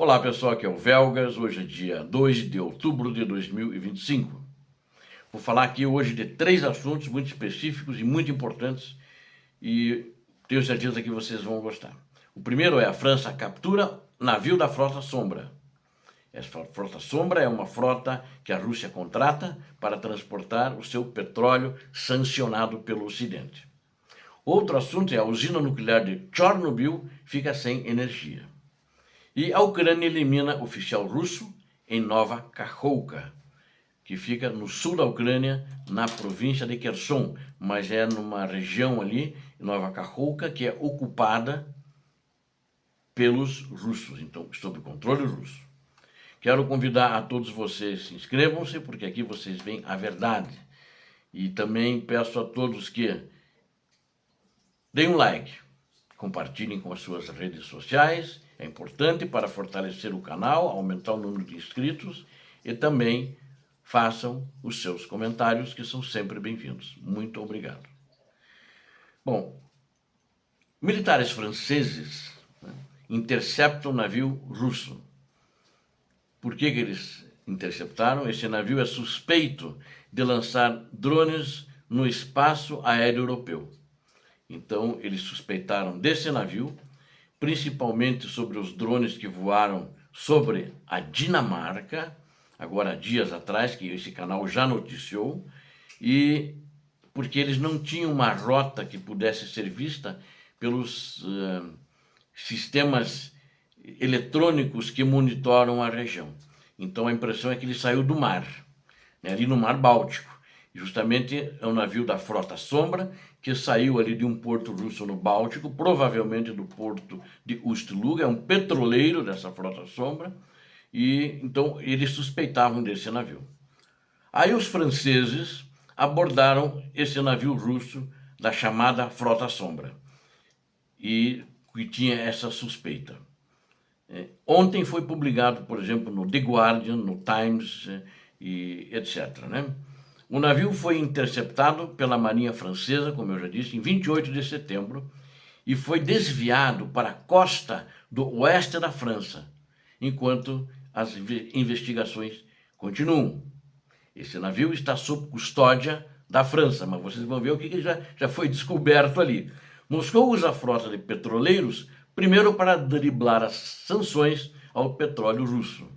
Olá pessoal, aqui é o Velgas, hoje é dia 2 de outubro de 2025. Vou falar aqui hoje de 3 assuntos muito específicos e muito importantes e tenho certeza que vocês vão gostar. O primeiro é a França captura navio da Frota Sombra. Essa Frota Sombra é uma frota que a Rússia contrata para transportar o seu petróleo sancionado pelo Ocidente. Outro assunto é a usina nuclear de Chernobyl fica sem energia. E a Ucrânia elimina oficial russo em Nova Kakhovka, que fica no sul da Ucrânia, na província de Kherson, mas é numa região ali, Nova Kakhovka, que é ocupada pelos russos, então sob controle russo. Quero convidar a todos vocês, inscrevam-se, porque aqui vocês veem a verdade. E também peço a todos que deem um like, compartilhem com as suas redes sociais, é importante para fortalecer o canal, aumentar o número de inscritos e também façam os seus comentários, que são sempre bem-vindos. Muito obrigado. Bom, militares franceses interceptam um navio russo. Por que eles interceptaram? Esse navio é suspeito de lançar drones no espaço aéreo europeu. Então, eles suspeitaram desse navio, principalmente sobre os drones que voaram sobre a Dinamarca, agora dias atrás, que esse canal já noticiou, e porque eles não tinham uma rota que pudesse ser vista pelos sistemas eletrônicos que monitoram a região. Então a impressão é que ele saiu do mar, né, ali no Mar Báltico. Justamente é um navio da Frota Sombra que saiu ali de um porto russo no Báltico, provavelmente do porto de Ust-Luga, é um petroleiro dessa Frota Sombra, e então eles suspeitavam desse navio. Aí os franceses abordaram esse navio russo da chamada Frota Sombra, e que tinha essa suspeita. Ontem foi publicado, por exemplo, no The Guardian, no Times e etc., né? O navio foi interceptado pela Marinha Francesa, como eu já disse, em 28 de setembro e foi desviado para a costa do oeste da França, enquanto as investigações continuam. Esse navio está sob custódia da França, mas vocês vão ver o que já foi descoberto ali. Moscou usa a frota de petroleiros primeiro para driblar as sanções ao petróleo russo.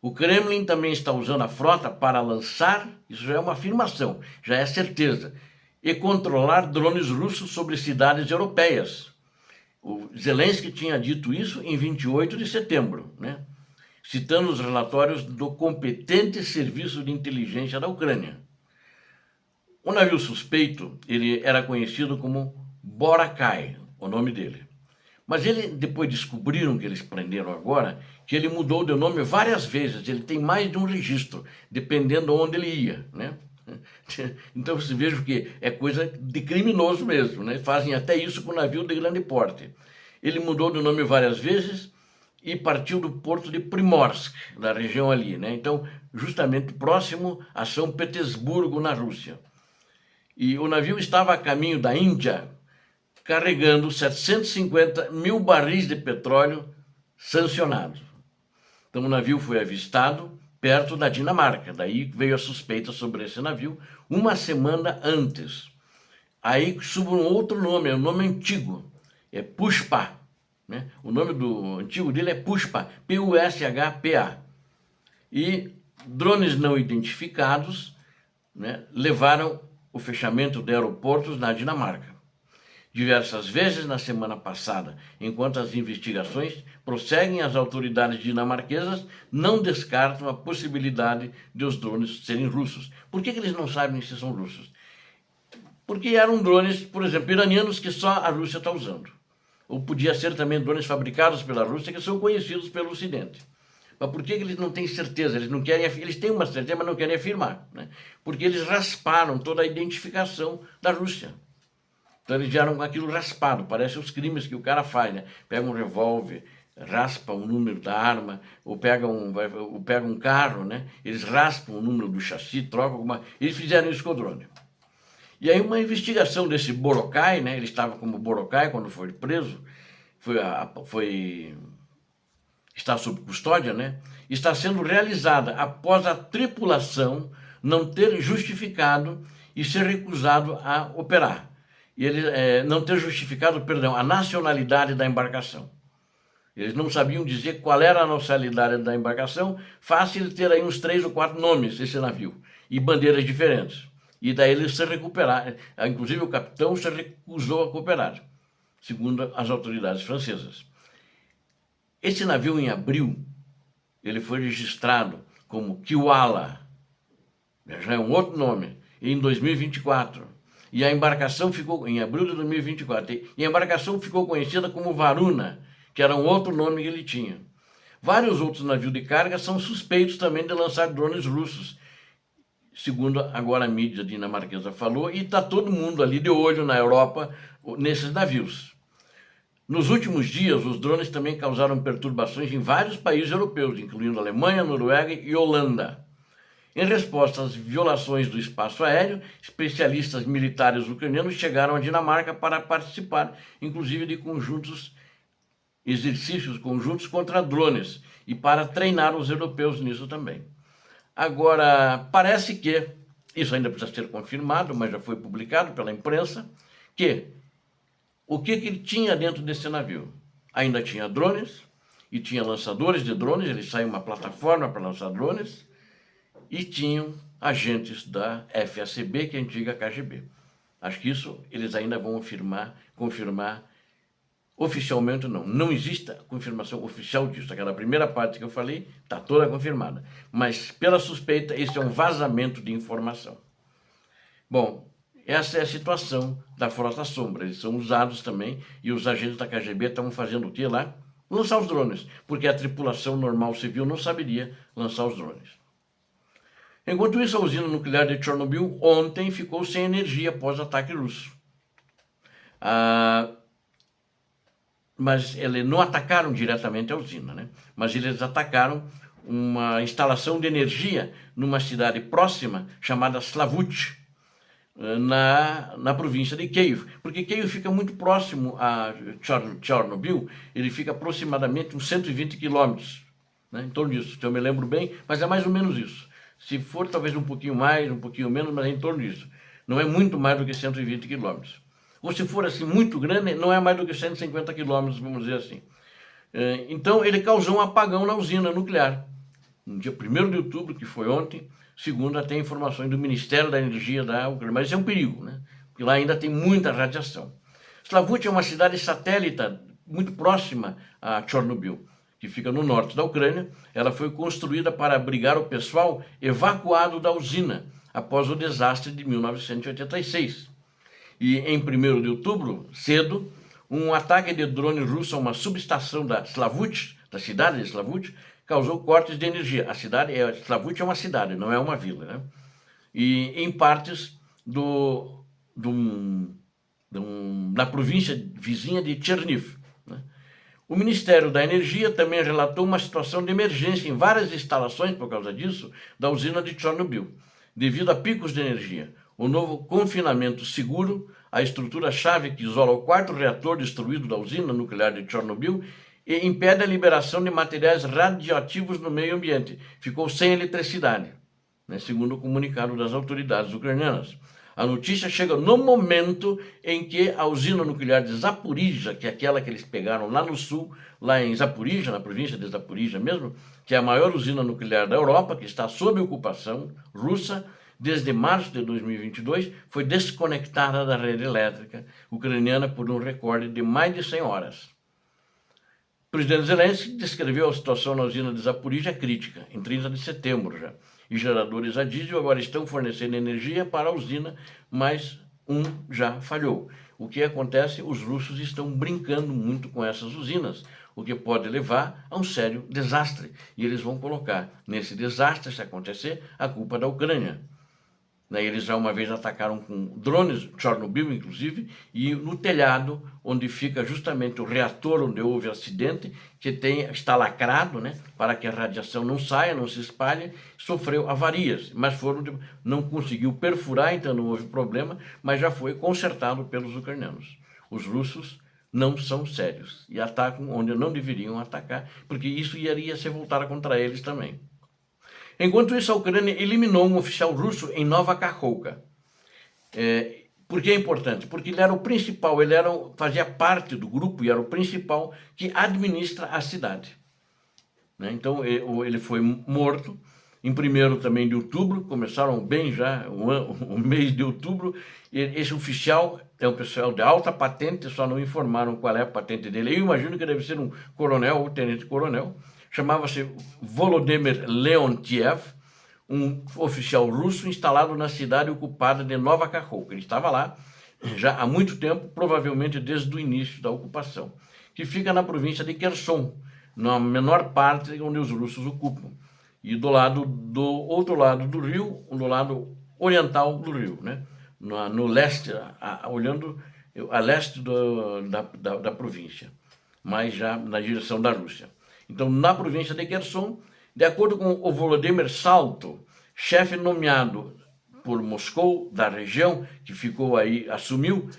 O Kremlin também está usando a frota para lançar, isso já é uma afirmação, já é certeza, e controlar drones russos sobre cidades europeias. O Zelensky tinha dito isso em 28 de setembro, né? Citando os relatórios do competente serviço de inteligência da Ucrânia. O navio suspeito, ele era conhecido como Borakai, o nome dele. Mas depois descobriram, que eles prenderam agora, que ele mudou de nome várias vezes, ele tem mais de um registro, dependendo onde ele ia, né? Então você veja que é coisa de criminoso mesmo, né? Fazem até isso com navio de grande porte. Ele mudou de nome várias vezes e partiu do porto de Primorsk, da região ali, né? Então, justamente próximo a São Petersburgo, na Rússia. E o navio estava a caminho da Índia, carregando 750 mil barris de petróleo sancionados. Então o navio foi avistado perto da Dinamarca, daí veio a suspeita sobre esse navio uma semana antes. Aí sob um outro nome, é um nome antigo, é Pushpa, né? O nome do antigo dele é Pushpa, P-U-S-H-P-A. E drones não identificados, né, levaram o fechamento de aeroportos na Dinamarca. Diversas vezes na semana passada, enquanto as investigações prosseguem, as autoridades dinamarquesas não descartam a possibilidade de os drones serem russos. Por que eles não sabem se são russos? Porque eram drones, por exemplo, iranianos que só a Rússia está usando. Ou podia ser também drones fabricados pela Rússia que são conhecidos pelo Ocidente. Mas por que eles não têm certeza? Eles não querem, eles têm uma certeza, mas não querem afirmar, né? Porque eles rasparam toda a identificação da Rússia. Então eles vieram com aquilo raspado, parece os crimes que o cara faz, né? Pega um revólver, raspa o número da arma, ou pega um carro, né? Eles raspam o número do chassi, trocam alguma... Eles fizeram isso com o drone. E aí uma investigação desse Borakai, né? Ele estava como Borakai quando foi preso, foi está sob custódia, né? Está sendo realizada após a tripulação não ter justificado e ser recusado a operar. E ele não ter justificado, perdão, a nacionalidade da embarcação. Eles não sabiam dizer qual era a nacionalidade da embarcação, fácil ter aí uns 3 ou 4 nomes esse navio, e bandeiras diferentes. E daí eles se recuperaram, inclusive o capitão se recusou a cooperar, segundo as autoridades francesas. Esse navio, em abril, ele foi registrado como Kiwala, já é um outro nome, em 2024. E a embarcação ficou, em abril de 2024, e a embarcação ficou conhecida como Varuna, que era um outro nome que ele tinha. Vários outros navios de carga são suspeitos também de lançar drones russos, segundo agora a mídia dinamarquesa falou, e está todo mundo ali de olho na Europa nesses navios. Nos últimos dias, os drones também causaram perturbações em vários países europeus, incluindo Alemanha, Noruega e Holanda. Em resposta às violações do espaço aéreo, especialistas militares ucranianos chegaram à Dinamarca para participar, inclusive, de exercícios conjuntos contra drones e para treinar os europeus nisso também. Agora, parece que, isso ainda precisa ser confirmado, mas já foi publicado pela imprensa, que o que ele tinha dentro desse navio? Ainda tinha drones, e tinha lançadores de drones, ele saiu uma plataforma para lançar drones, e tinham agentes da FACB, que é a antiga KGB. Acho que isso eles ainda vão confirmar oficialmente. Não existe confirmação oficial disso. Aquela primeira parte que eu falei está toda confirmada. Mas, pela suspeita, esse é um vazamento de informação. Bom, essa é a situação da Frota Sombra. Eles são usados também, e os agentes da KGB estão fazendo o que lá? Lançar os drones, porque a tripulação normal civil não saberia lançar os drones. Enquanto isso, a usina nuclear de Chernobyl ontem ficou sem energia após o ataque russo. Mas eles não atacaram diretamente a usina, né? Mas eles atacaram uma instalação de energia numa cidade próxima chamada Slavutch, na província de Kiev, porque Kiev fica muito próximo a Chernobyl, ele fica aproximadamente uns 120 quilômetros, né, em torno disso, se eu me lembro bem, mas é mais ou menos isso. Se for, talvez um pouquinho mais, um pouquinho menos, mas é em torno disso. Não é muito mais do que 120 quilômetros. Ou se for assim muito grande, não é mais do que 150 quilômetros, vamos dizer assim. Então, ele causou um apagão na usina nuclear. No dia 1º de outubro, que foi ontem, segundo até informações do Ministério da Energia da Ucrânia. Mas isso é um perigo, né? Porque lá ainda tem muita radiação. Slavutch é uma cidade satélite muito próxima a Chernobyl, que fica no norte da Ucrânia. Ela foi construída para abrigar o pessoal evacuado da usina após o desastre de 1986. E em 1º de outubro, cedo, um ataque de drone russo a uma subestação da Slavutch, da cidade de Slavutch, causou cortes de energia. Slavutch é uma cidade, não é uma vila, né? E em partes da província vizinha de Cherniv, né? O Ministério da Energia também relatou uma situação de emergência em várias instalações por causa disso, da usina de Chernobyl, devido a picos de energia. O novo confinamento seguro, a estrutura-chave que isola o 4º reator destruído da usina nuclear de Chernobyl e impede a liberação de materiais radioativos no meio ambiente. Ficou sem eletricidade, né, segundo o comunicado das autoridades ucranianas. A notícia chega no momento em que a usina nuclear de Zaporizhia, que é aquela que eles pegaram lá no sul, lá em Zaporizhia, na província de Zaporizhia mesmo, que é a maior usina nuclear da Europa, que está sob ocupação russa, desde março de 2022, foi desconectada da rede elétrica ucraniana por um recorde de mais de 100 horas. O presidente Zelensky descreveu a situação na usina de Zaporizhia crítica, em 30 de setembro já. E geradores a diesel agora estão fornecendo energia para a usina, mas um já falhou. O que acontece? Os russos estão brincando muito com essas usinas, o que pode levar a um sério desastre. E eles vão colocar nesse desastre, se acontecer, a culpa da Ucrânia. Eles já uma vez atacaram com drones, Chernobyl inclusive, e no telhado, onde fica justamente o reator onde houve o acidente, que está lacrado, né, para que a radiação não saia, não se espalhe, sofreu avarias, mas não conseguiu perfurar, então não houve problema, mas já foi consertado pelos ucranianos. Os russos não são sérios e atacam onde não deveriam atacar, porque isso iria ser voltado contra eles também. Enquanto isso, a Ucrânia eliminou um oficial russo em Nova Kakhovka. Por que é importante? Porque ele era o principal, fazia parte do grupo e era o principal que administra a cidade. Então, ele foi morto em 1º também de outubro, começaram bem já o mês de outubro. Esse oficial é um pessoal de alta patente, só não informaram qual é a patente dele. Eu imagino que deve ser um coronel ou tenente-coronel. Chamava-se Volodymyr Leontiev, um oficial russo instalado na cidade ocupada de Nova Kakhovka. Ele estava lá já há muito tempo, provavelmente desde o início da ocupação, que fica na província de Kherson, na menor parte onde os russos ocupam. E do outro lado do rio, do lado oriental do rio, né? No leste, olhando a leste da província, mas já na direção da Rússia. Então, na província de Kherson, de acordo com o Volodymyr Salto, chefe nomeado por Moscou da região, que ficou aí, assumiu,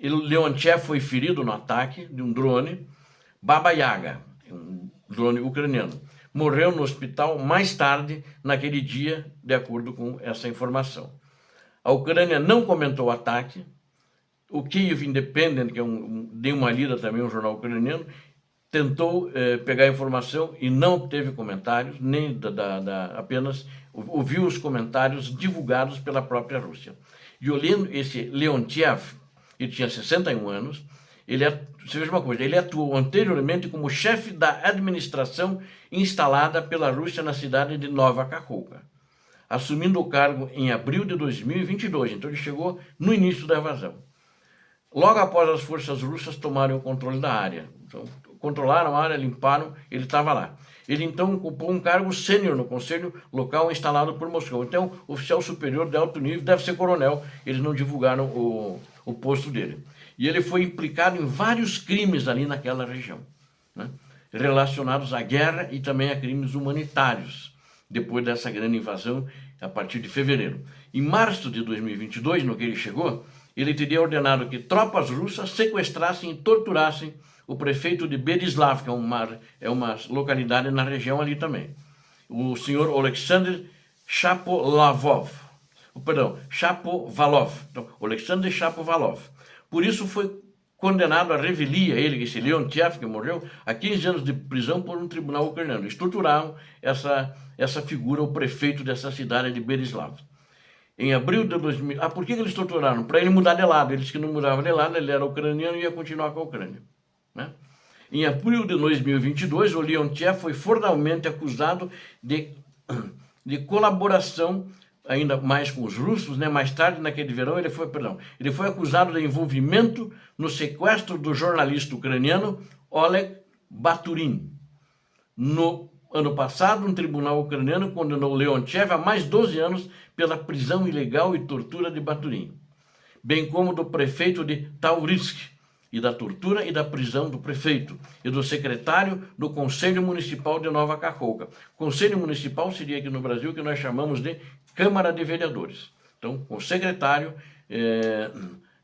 Leontiev foi ferido no ataque de um drone Baba Yaga, um drone ucraniano. Morreu no hospital mais tarde naquele dia, de acordo com essa informação. A Ucrânia não comentou o ataque. O Kyiv Independent, que dei uma lida também, um jornal ucraniano, tentou pegar a informação e não obteve comentários, nem apenas ouviu os comentários divulgados pela própria Rússia. E olhando esse Leontiev, ele tinha 61 anos, você veja uma coisa, ele atuou anteriormente como chefe da administração instalada pela Rússia na cidade de Nova Kakhovka, assumindo o cargo em abril de 2022, então ele chegou no início da invasão. Logo após as forças russas tomarem o controle da área, então, controlaram a área, limparam, ele estava lá. Ele então ocupou um cargo sênior no conselho local instalado por Moscou. Então, oficial superior de alto nível, deve ser coronel, eles não divulgaram o posto dele. E ele foi implicado em vários crimes ali naquela região, né? Relacionados à guerra e também a crimes humanitários, depois dessa grande invasão, a partir de fevereiro. Em março de 2022, no que ele chegou, ele teria ordenado que tropas russas sequestrassem e torturassem o prefeito de Berislav, que é uma localidade na região ali também, o senhor Alexander Shapovalov. Então, Alexander Shapovalov. Por isso foi condenado à revelia, esse Leontiev, que morreu, a 15 anos de prisão por um tribunal ucraniano. Eles torturaram essa figura, o prefeito dessa cidade de Berislav. Em abril de 2000... por que eles torturaram? Para ele mudar de lado. Eles que não mudavam de lado, ele era ucraniano e ia continuar com a Ucrânia, né? Em abril de 2022, o Leontiev foi formalmente acusado de colaboração, ainda mais com os russos, né? Mais tarde, naquele verão, ele foi acusado de envolvimento no sequestro do jornalista ucraniano Oleg Baturin. No ano passado, um tribunal ucraniano condenou Leontiev a mais 12 anos pela prisão ilegal e tortura de Baturin, bem como do prefeito de Tauritsk, e da tortura e da prisão do prefeito e do secretário do Conselho Municipal de Nova Kakhovka. Conselho Municipal seria aqui no Brasil o que nós chamamos de Câmara de Vereadores. Então, o secretário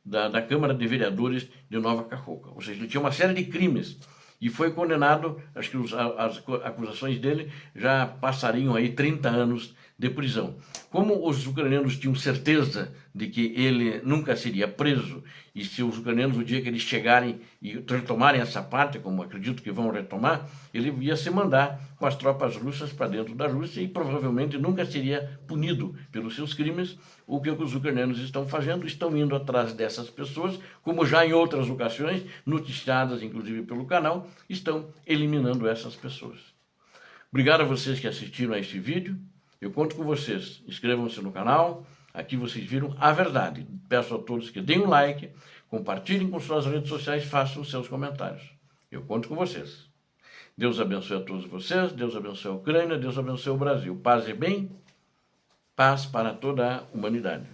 da Câmara de Vereadores de Nova Kakhovka. Ou seja, ele tinha uma série de crimes e foi condenado, acho que as acusações dele já passariam aí 30 anos de prisão. Como os ucranianos tinham certeza de que ele nunca seria preso, e se os ucranianos, no dia que eles chegarem e retomarem essa parte, como acredito que vão retomar, ele ia se mandar com as tropas russas para dentro da Rússia e provavelmente nunca seria punido pelos seus crimes. O que os ucranianos estão fazendo, estão indo atrás dessas pessoas, como já em outras ocasiões, noticiadas inclusive pelo canal, estão eliminando essas pessoas. Obrigado a vocês que assistiram a este vídeo. Eu conto com vocês. Inscrevam-se no canal. Aqui vocês viram a verdade. Peço a todos que deem um like, compartilhem com suas redes sociais, façam os seus comentários. Eu conto com vocês. Deus abençoe a todos vocês, Deus abençoe a Ucrânia, Deus abençoe o Brasil. Paz e bem, paz para toda a humanidade.